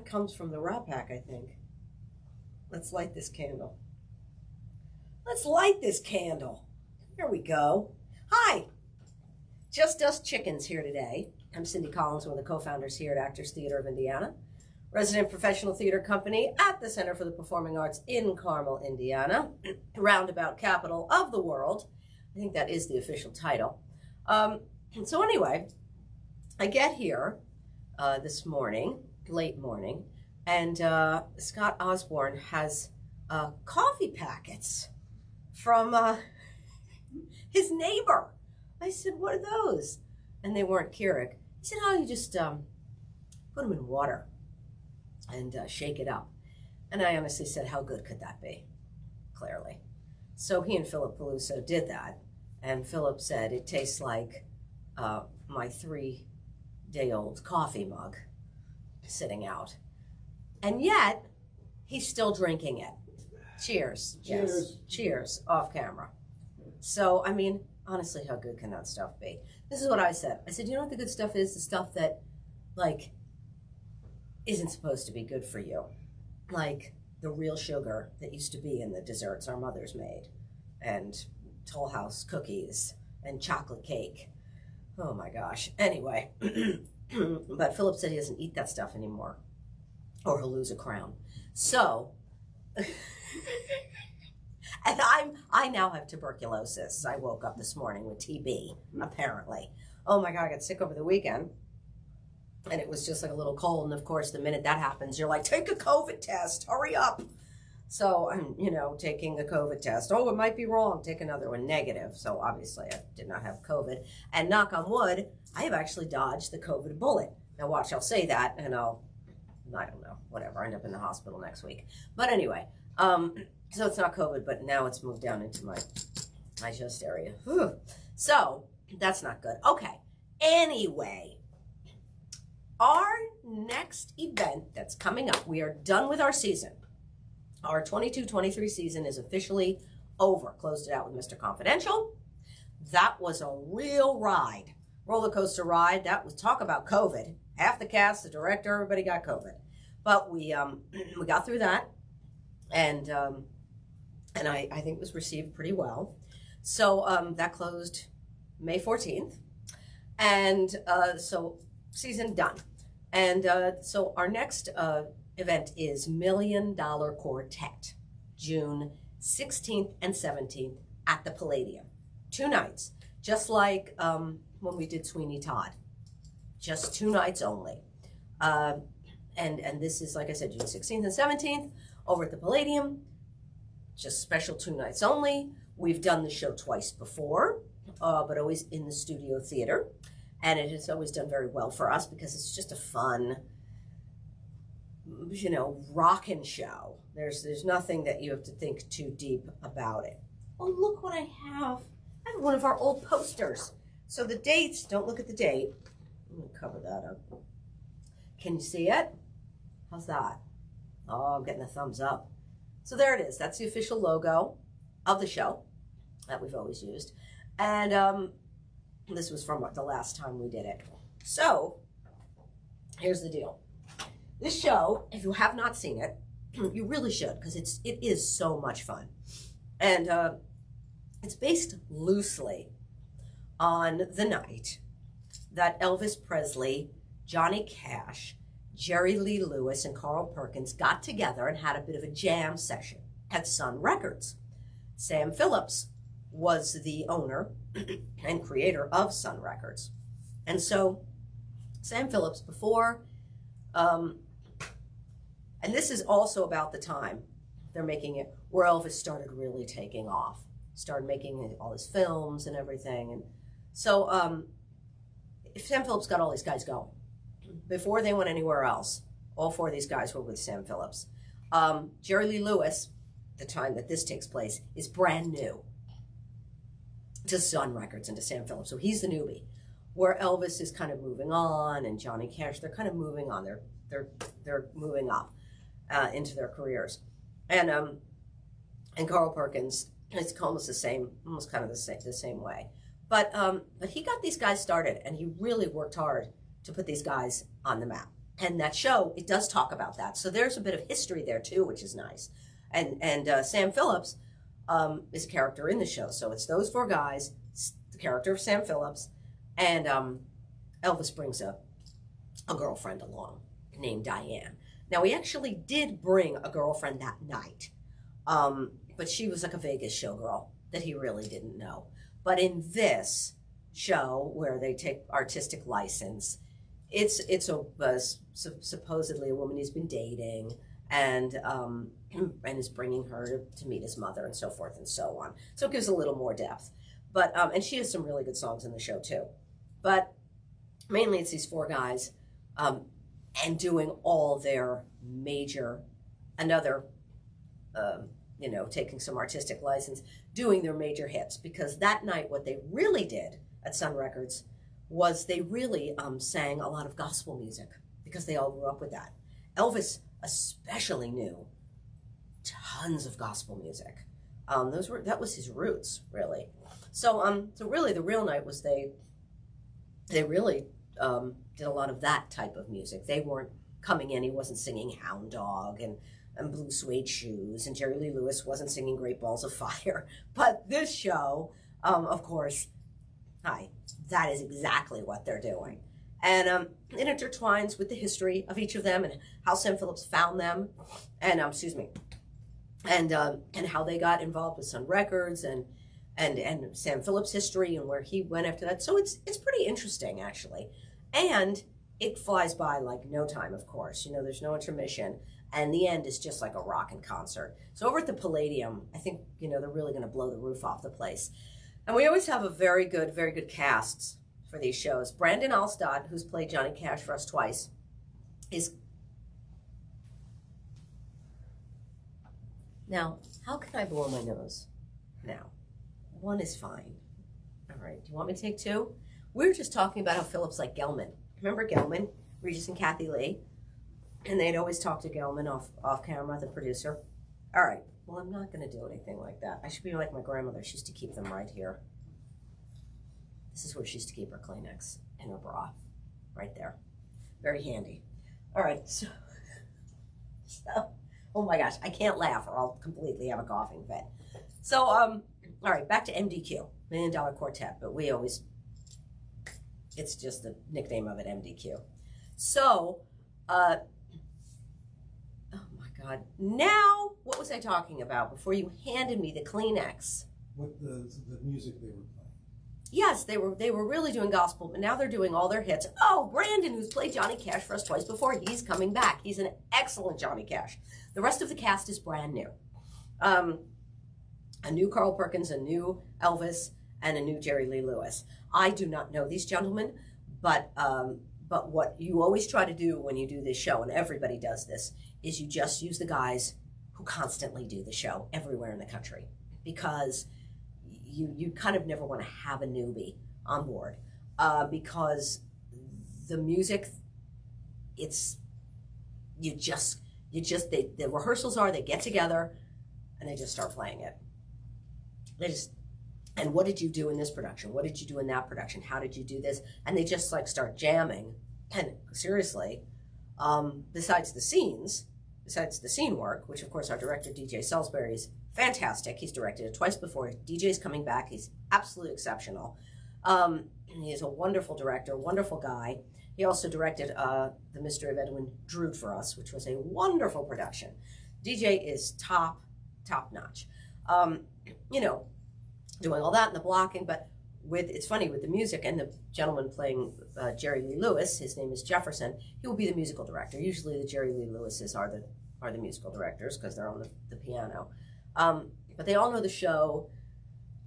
comes from the Rat Pack, I think. Let's light this candle. Let's light this candle. There we go. Hi. Just Us Chickens here today. I'm Cindy Collins, one of the co-founders here at Actors Theater of Indiana, resident professional theater company at the Center for the Performing Arts in Carmel, Indiana, roundabout capital of the world. I think that is the official title. So anyway, I get here this morning, late morning, and Scott Osborne has coffee packets from his neighbor. I said, what are those? And they weren't Keurig. He said, oh, you just put them in water and shake it up. And I honestly said, how good could that be? Clearly. So he and Philip Peluso did that. And Philip said, it tastes like my 3-day-old coffee mug sitting out. And yet, he's still drinking it. Cheers. Cheers. Yes. Cheers. Off camera. So, I mean, honestly, how good can that stuff be? This is what I said. I said, you know what the good stuff is? The stuff that, like, isn't supposed to be good for you. Like the real sugar that used to be in the desserts our mothers made. And Toll House cookies and chocolate cake. Oh my gosh. Anyway, but Philip said he doesn't eat that stuff anymore, or he'll lose a crown. So, and I now have tuberculosis. I woke up this morning with TB, apparently. Oh my God, I got sick over the weekend. And it was just like a little cold. And of course, the minute that happens, you're like, take a COVID test, hurry up. So I'm, taking the COVID test. Oh, it might be wrong. Take another one, negative. So obviously I did not have COVID. And knock on wood, I have actually dodged the COVID bullet. Now watch, I'll say that and I don't know, whatever, end up in the hospital next week. But anyway, so it's not COVID, but now it's moved down into my chest area. Whew. So that's not good. Okay, anyway, our next event that's coming up, we are done with our season. Our 22-23 season is officially over. Closed it out with Mr. Confidential. That was a real ride, roller coaster ride. That was, talk about COVID. Half the cast, the director, everybody got COVID. But we got through that, and I think it was received pretty well. So that closed May 14th, and so season done. And so our next event is Million Dollar Quartet, June 16th and 17th at the Palladium. 2 nights, just like when we did Sweeney Todd. Just 2 nights only. And this is, like I said, June 16th and 17th over at the Palladium. Just special 2 nights only. We've done the show twice before, but always in the studio theater. And it has always done very well for us because it's just a fun, rockin' show. There's nothing that you have to think too deep about it. Oh, look what I have. I have one of our old posters. So the dates, don't look at the date. I'm gonna cover that up. Can you see it? How's that? Oh, I'm getting a thumbs up. So there it is. That's the official logo of the show that we've always used. And this was from the last time we did it. So here's the deal. This show, if you have not seen it, you really should, because it is so much fun. And it's based loosely on the night that Elvis Presley, Johnny Cash, Jerry Lee Lewis, and Carl Perkins got together and had a bit of a jam session at Sun Records. Sam Phillips was the owner and creator of Sun Records. And so Sam Phillips, before, and this is also about the time they're making it, where Elvis started really taking off, started making all his films and everything. And so Sam Phillips got all these guys going. Before they went anywhere else, all 4 of these guys were with Sam Phillips. Jerry Lee Lewis, the time that this takes place, is brand new to Sun Records and to Sam Phillips. So he's the newbie. Where Elvis is kind of moving on, and Johnny Cash, they're kind of moving on. They're moving up into their careers. And Carl Perkins, it's almost the same, almost kind of the same way. But he got these guys started, and he really worked hard to put these guys on the map. And that show, it does talk about that. So there's a bit of history there too, which is nice. And Sam Phillips is a character in the show. So it's those four guys, the character of Sam Phillips, and Elvis brings a girlfriend along named Diane. Now, he actually did bring a girlfriend that night, but she was like a Vegas showgirl that he really didn't know. But in this show, where they take artistic license, it's supposedly a woman he's been dating, and is bringing her to meet his mother and so forth and so on. So it gives a little more depth. But and she has some really good songs in the show too. But mainly it's these four guys and doing all their major, another, taking some artistic license, doing their major hits. Because that night what they really did at Sun Records was they really sang a lot of gospel music, because they all grew up with that. Elvis especially knew tons of gospel music. That was his roots, really. So really the real night was they really did a lot of that type of music. They weren't coming in, he wasn't singing Hound Dog and Blue Suede Shoes, and Jerry Lee Lewis wasn't singing Great Balls of Fire. But this show, of course, that is exactly what they're doing. And it intertwines with the history of each of them and how Sam Phillips found them, and and how they got involved with Sun Records and Sam Phillips' history and where he went after that. So it's pretty interesting, actually. And it flies by like no time, of course. There's no intermission. And the end is just like a rockin' concert. So over at the Palladium, I think, they're really going to blow the roof off the place. And we always have a very good casts for these shows. Brandon Alstad, who's played Johnny Cash for us twice, is... Now, how can I blow my nose? Now, one is fine. All right, do you want me to take two? We were just talking about how Phillips liked Gelman. Remember Gelman, Regis and Kathy Lee? And they'd always talk to Gelman off camera, the producer. All right, well, I'm not going to do anything like that. I should be like my grandmother. She used to keep them right here. This is where she used to keep her Kleenex in her bra, right there. Very handy. All right, so oh my gosh, I can't laugh or I'll completely have a coughing fit. So, all right, back to MDQ, Million Dollar Quartet, but it's just the nickname of it, MDQ. So, oh my God, now, what was I talking about before you handed me the Kleenex? What the music they were playing. Yes, they were really doing gospel, but now they're doing all their hits. Oh, Brandon, who's played Johnny Cash for us twice before, he's coming back. He's an excellent Johnny Cash. The rest of the cast is brand new. A new Carl Perkins, a new Elvis, and a new Jerry Lee Lewis. I do not know these gentlemen, but what you always try to do when you do this show, and everybody does this, is you just use the guys who constantly do the show everywhere in the country, because you kind of never want to have a newbie on board, because the music, the rehearsals are, they get together and they just start playing it. And what did you do in this production? What did you do in that production? How did you do this? And they just like start jamming. And seriously, besides the scene work, which of course our director, DJ Salisbury, is fantastic. He's directed it twice before. DJ's coming back. He's absolutely exceptional. He is a wonderful director, wonderful guy. He also directed The Mystery of Edwin Drood for us, which was a wonderful production. DJ is top notch. Doing all that and the blocking, but it's funny with the music, and the gentleman playing Jerry Lee Lewis, his name is Jefferson, he will be the musical director. Usually the Jerry Lee Lewises are the musical directors because they're on the piano. But they all know the show.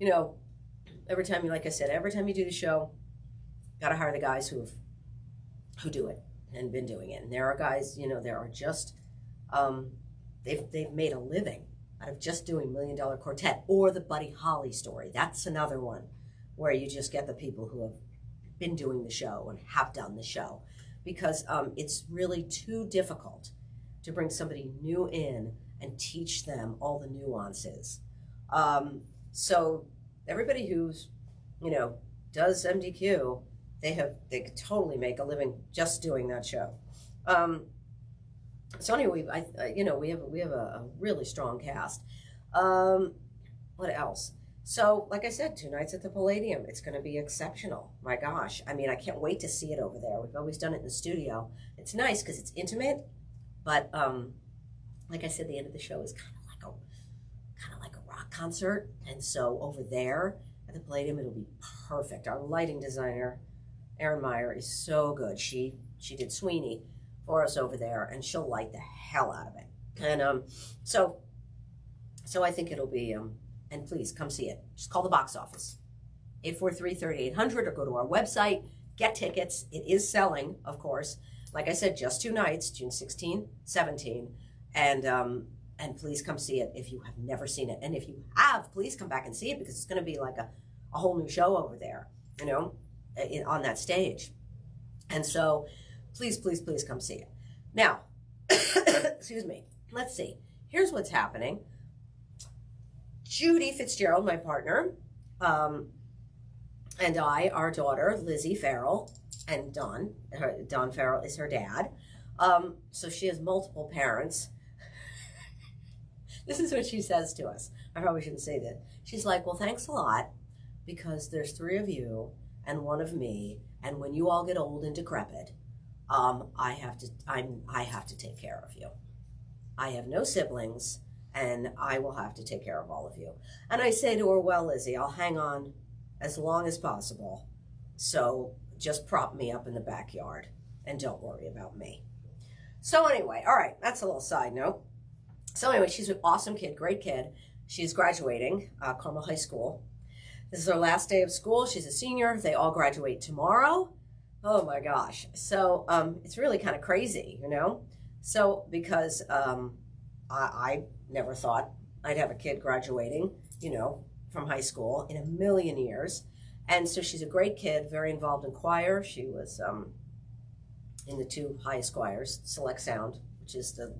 Every time you do the show, got to hire the guys who do it and been doing it. And there are guys, there are just, they've made a living out of just doing Million Dollar Quartet or the Buddy Holly story. That's another one where you just get the people who have been doing the show and have done the show, because it's really too difficult to bring somebody new in and teach them all the nuances. So everybody who's, does MDQ, they could totally make a living just doing that show. So anyway, we have a really strong cast. What else? So, like I said, 2 nights at the Palladium. It's going to be exceptional. My gosh. I mean, I can't wait to see it over there. We've always done it in the studio. It's nice because it's intimate, but like I said, the end of the show is kind of like a rock concert. And so over there at the Palladium, it'll be perfect. Our lighting designer, Erin Meyer, is so good. She did Sweeney for us over there, and she'll light the hell out of it. And so I think it'll be and please come see it. Just call the box office, 843-3800, or go to our website, get tickets. It is selling, of course. Like I said, just 2 nights, June 16, 17, and please come see it if you have never seen it. And if you have, please come back and see it, because it's going to be like a whole new show over there, on that stage. And so please, please, please come see it. Now, excuse me, let's see. Here's what's happening. Judy Fitzgerald, my partner, and I, our daughter, Lizzie Farrell, and Don Farrell is her dad. So she has multiple parents. This is what she says to us. I probably shouldn't say that. She's like, well, thanks a lot, because there's 3 of you and 1 of me, and when you all get old and decrepit, I have to take care of you. I have no siblings, and I will have to take care of all of you. And I say to her, well, Lizzie, I'll hang on as long as possible. So just prop me up in the backyard and don't worry about me. So anyway, all right, that's a little side note. So anyway, she's an awesome kid, great kid. She's graduating Carmel High School. This is her last day of school. She's a senior. They all graduate tomorrow. Oh my gosh. So it's really kind of crazy, So because I never thought I'd have a kid graduating, from high school in a million years. And so she's a great kid, very involved in choir. She was in the 2 highest choirs, Select Sound, which is the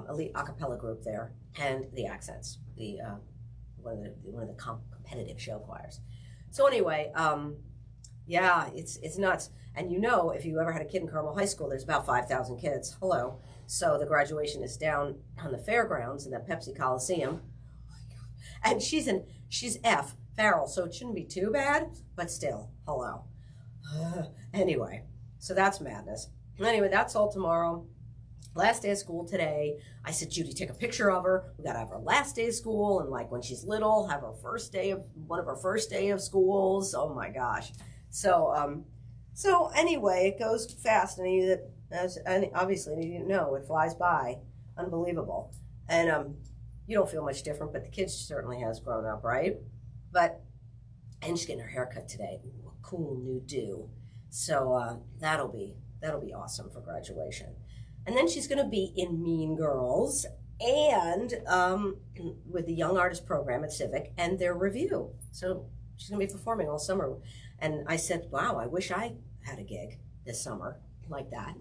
elite a cappella group there, and the Accents, one of the competitive show choirs. So anyway, yeah, it's nuts. And if you ever had a kid in Carmel High School, there's about 5,000 kids. Hello. So the graduation is down on the fairgrounds in the Pepsi Coliseum. And she's F, Farrell, so it shouldn't be too bad, but still, hello. Anyway, so that's madness. Anyway, that's all tomorrow. Last day of school today. I said, Judy, take a picture of her. We got to have her last day of school, and like when she's little, have one of her first day of schools. Oh my gosh. So anyway, it goes fast, and obviously you didn't know, it flies by, unbelievable. And you don't feel much different, but the kid certainly has grown up, right? And she's getting her hair cut today. Ooh, a cool new do. So that'll be awesome for graduation. And then she's going to be in Mean Girls and with the Young Artist Program at Civic and their review. So she's going to be performing all summer. And I said, wow, I wish I had a gig this summer like that.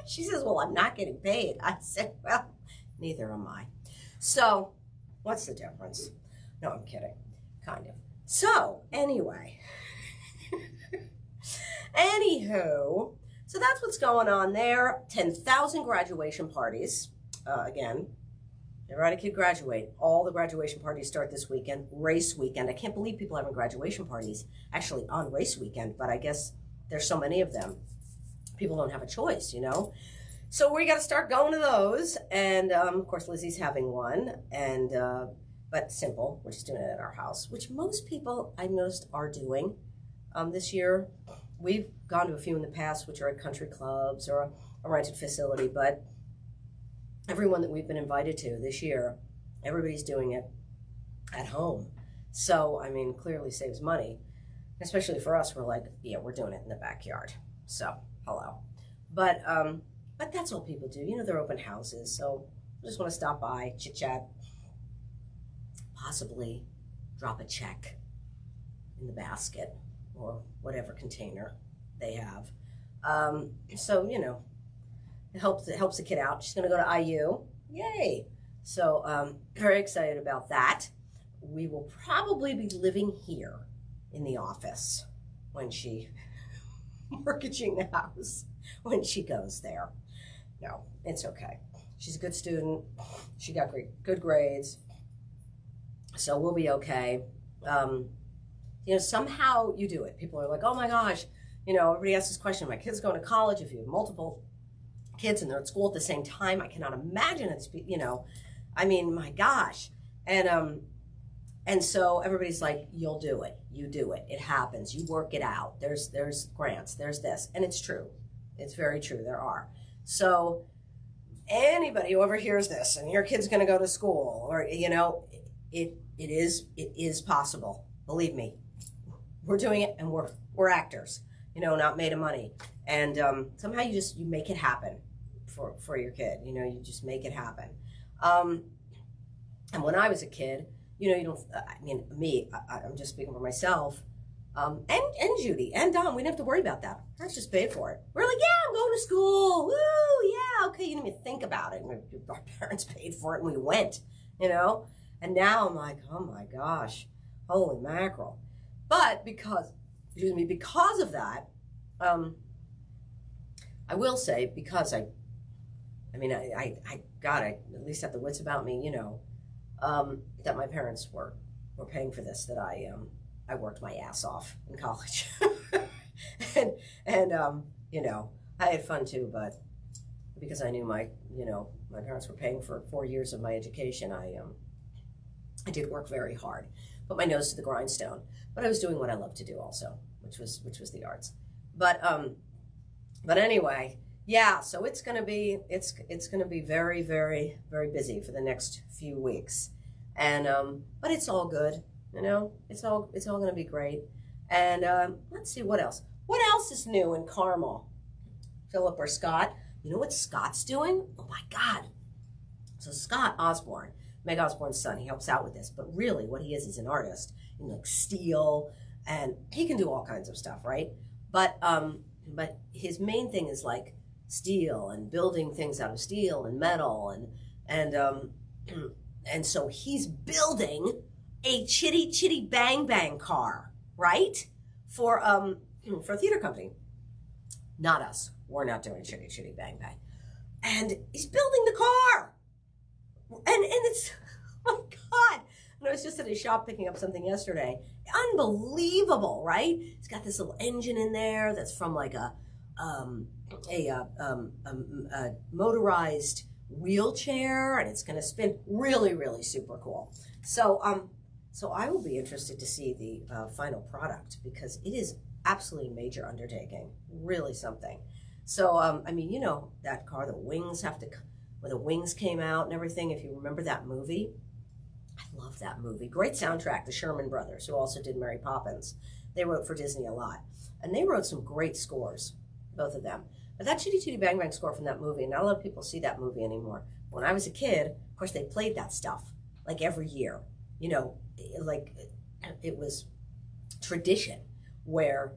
She says, well, I'm not getting paid. I said, well, neither am I. So what's the difference? No, I'm kidding. Kind of. So anyway, anywho, so that's what's going on there. 10,000 graduation parties. Again, never had a kid graduate. All the graduation parties start this weekend, race weekend. I can't believe people are having graduation parties actually on race weekend, but I guess there's so many of them. People don't have a choice, So we got to start going to those. And of course, Lizzie's having one, but simple. We're just doing it at our house, which most people I've noticed are doing this year. We've gone to a few in the past, which are at country clubs or a rented facility, but everyone that we've been invited to this year, everybody's doing it at home. So, I mean, clearly saves money, especially for us. We're like, yeah, we're doing it in the backyard. So, hello. But that's all people do. They're open houses, so I just want to stop by, chit-chat, possibly drop a check in the basket or whatever container they have. So, it helps the kid out. She's going to go to IU. Yay. So, very excited about that. We will probably be living here in the office when she mortgaging the house. when she goes there. No, it's okay. She's a good student. She got good grades. So we'll be okay. Somehow you do it. People are like, oh my gosh, everybody asks this question. My kid's going to college. If you have multiple kids and they're at school at the same time, I cannot imagine it's, my gosh. And so everybody's like, you'll do it. You do it. It happens. You work it out. There's grants. There's this. And it's true. It's very true. There are. So anybody who overhears this and your kid's going to go to school or, it is possible. Believe me, we're doing it and we're actors, not made of money. And somehow you make it happen for your kid. You just make it happen. And when I was a kid, I'm just speaking for myself, and Judy and Dom, we didn't have to worry about that. Parents just paid for it. We're like, yeah, I'm going to school. Woo, yeah, okay. You didn't even think about it. Our parents paid for it and we went, And now I'm like, oh my gosh, holy mackerel. But because of that, I will say, because I at least have the wits about me, that my parents were paying for this, that I worked my ass off in college. and I had fun too, but because I knew my parents were paying for 4 years of my education, I did work very hard, put my nose to the grindstone, but I was doing what I loved to do also, which was the arts. But anyway, yeah, so it's gonna be very, very, very busy for the next few weeks. And but it's all good, it's all gonna be great. And let's see what else. What else is new in Carmel? Philip or Scott? You know what Scott's doing? Oh my God. So Scott Osborne, Meg Osborne's son, he helps out with this, but really what he is, he's an artist in like steel, and he can do all kinds of stuff, right? But his main thing is like steel and building things out of steel and metal, and so he's building a chitty chitty bang bang car, right? For a theater company. Not us. We're not doing chitty chitty bang bang. And he's building the car. And it's, oh my God. And I was just at a shop picking up something yesterday. Unbelievable, right? It's got this little engine in there that's from like a motorized wheelchair, and it's going to spin. Really, really super cool. So I will be interested to see the final product, because it is absolutely a major undertaking. Really something. So, that car, the wings when the wings came out and everything, if you remember that movie, I love that movie. Great soundtrack, the Sherman Brothers, who also did Mary Poppins. They wrote for Disney a lot. And they wrote some great scores, both of them. But that Chitty Chitty Bang Bang score from that movie, not a lot of people see that movie anymore. When I was a kid, of course, they played that stuff, like every year. Like it was tradition, where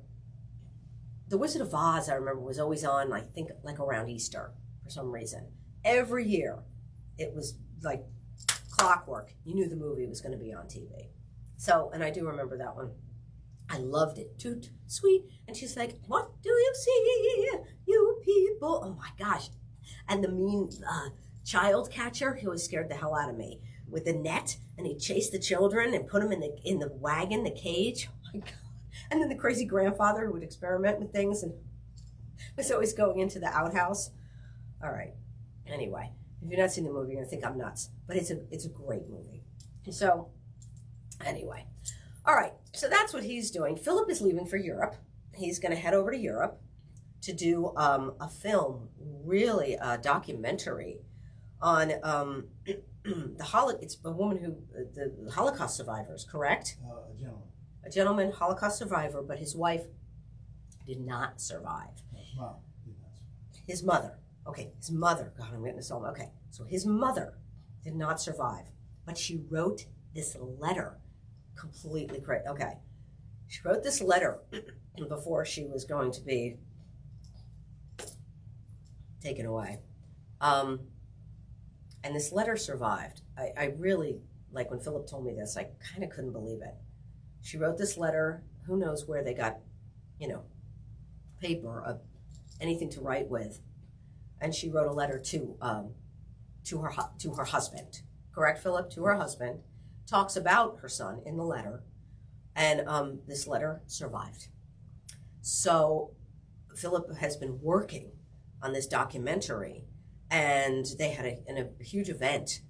The Wizard of Oz, I remember, was always on, I think, like around Easter for some reason. Every year, it was like clockwork. You knew the movie was going to be on TV. So, and I do remember that one. I loved it. Toot, sweet. And she's like, what do you see, you people? Oh my gosh. And the mean child catcher, he always scared the hell out of me, with the net, and he'd chase the children and put them in the wagon, the cage. Oh my God. And then the crazy grandfather who would experiment with things and was always going into the outhouse. All right. Anyway, if you've not seen the movie, you're going to think I'm nuts. But it's a great movie. So, anyway. All right. So that's what he's doing. Philip is leaving for Europe. He's going to head over to Europe to do a film, really a documentary on it's a woman who, the Holocaust survivors, correct? A gentleman. A gentleman, Holocaust survivor, but his wife did not survive. His mom did not survive. His mother. Okay, his mother. God, I'm getting this all. Okay, so his mother did not survive, but she wrote this letter. Completely crazy. Okay, she wrote this letter before she was going to be taken away. And this letter survived. I really, like when Philip told me this, I kind of couldn't believe it. She wrote this letter. Who knows where they got, paper, anything to write with, and she wrote a letter to her husband. Correct, Philip? To her husband, talks about her son in the letter, and this letter survived. So Philip has been working on this documentary, and they had a huge event.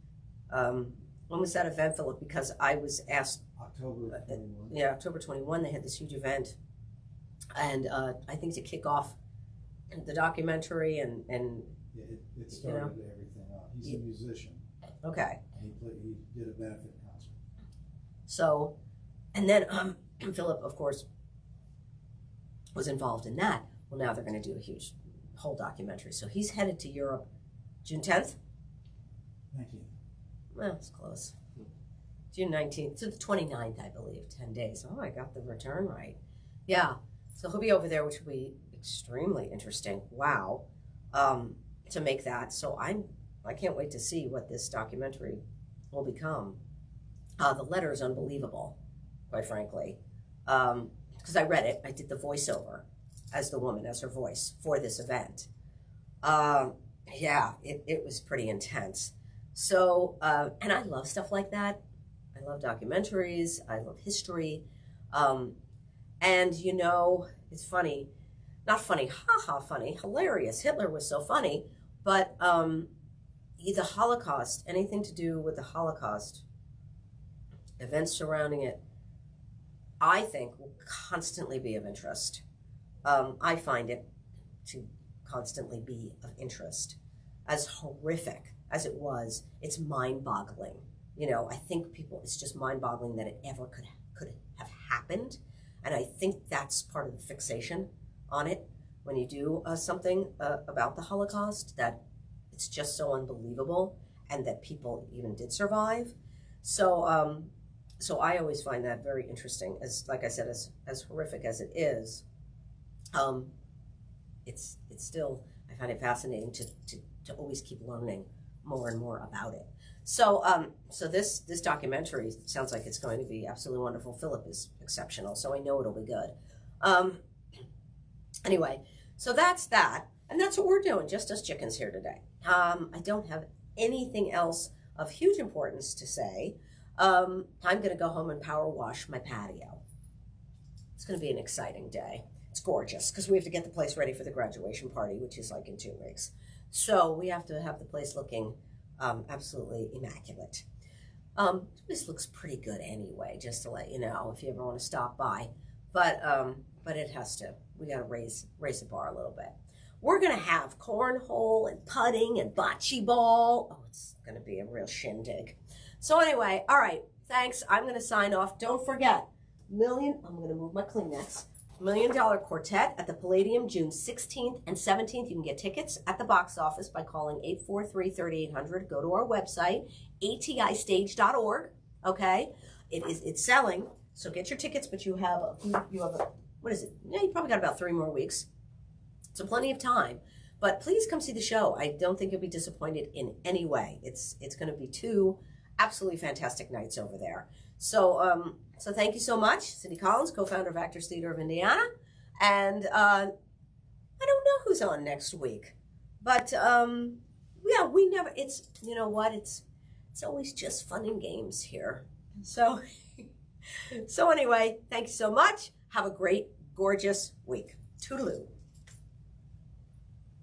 When was that event, Philip? Because I was asked. October 21. Yeah, October 21. They had this huge event, and I think to kick off the documentary and Yeah, it started everything off. He's a musician. Okay. And he did a benefit concert. So, and then Philip, of course, was involved in that. Well, now they're going to do a huge whole documentary. So he's headed to Europe June 10th. 19. Well, it's close. June 19th to the 29th, I believe, 10 days. Oh, I got the return right. Yeah. So he'll be over there, which will be extremely interesting. Wow. To make that. So I can't wait to see what this documentary will become. The letter is unbelievable, quite frankly. Because I read it. I did the voiceover as the woman, as her voice for this event. Yeah, it was pretty intense. So, and I love stuff like that. I love documentaries. I love history. And, you know, it's funny. Not funny, haha, funny, hilarious. Hitler was so funny. But the Holocaust, anything to do with the Holocaust, events surrounding it, I think will constantly be of interest. I find it to constantly be of interest. As horrific as it was, it's mind-boggling. You know, I think it's just mind-boggling that it ever could have happened. And I think that's part of the fixation on it when you do something about the Holocaust, that it's just so unbelievable and that people even did survive. So, so I always find that very interesting. As like I said, as horrific as it is, it's still, I find it fascinating to always keep learning more and more about it. So, so this documentary sounds like it's going to be absolutely wonderful. Philip is exceptional, so I know it'll be good. Anyway, so that's that, and that's what we're doing. Just us chickens here today. I don't have anything else of huge importance to say. I'm going to go home and power wash my patio. It's going to be an exciting day. It's gorgeous because we have to get the place ready for the graduation party, which is like in 2 weeks. So we have to have the place looking absolutely immaculate. This looks pretty good anyway, just to let you know if you ever want to stop by. But it has to. We got to raise the bar a little bit. We're going to have cornhole and putting and bocce ball. Oh, it's going to be a real shindig. So anyway, all right, thanks. I'm going to sign off. Don't forget, I'm going to move my Kleenex. $1 Million Quartet at the Palladium, June 16th and 17th. You can get tickets at the box office by calling 843-3800. Go to our website, atistage.org. Okay, it's selling, so get your tickets. But you have what is it? Yeah, you probably got about 3 more weeks, so plenty of time. But please come see the show. I don't think you'll be disappointed in any way. It's going to be 2 absolutely fantastic nights over there. So so thank you so much, Cindy Collins, co-founder of Actors Theater of Indiana, and I don't know who's on next week, but yeah, we never. It's, you know what? It's always just fun and games here. So so anyway, thank you so much. Have a great, gorgeous week. Toodaloo.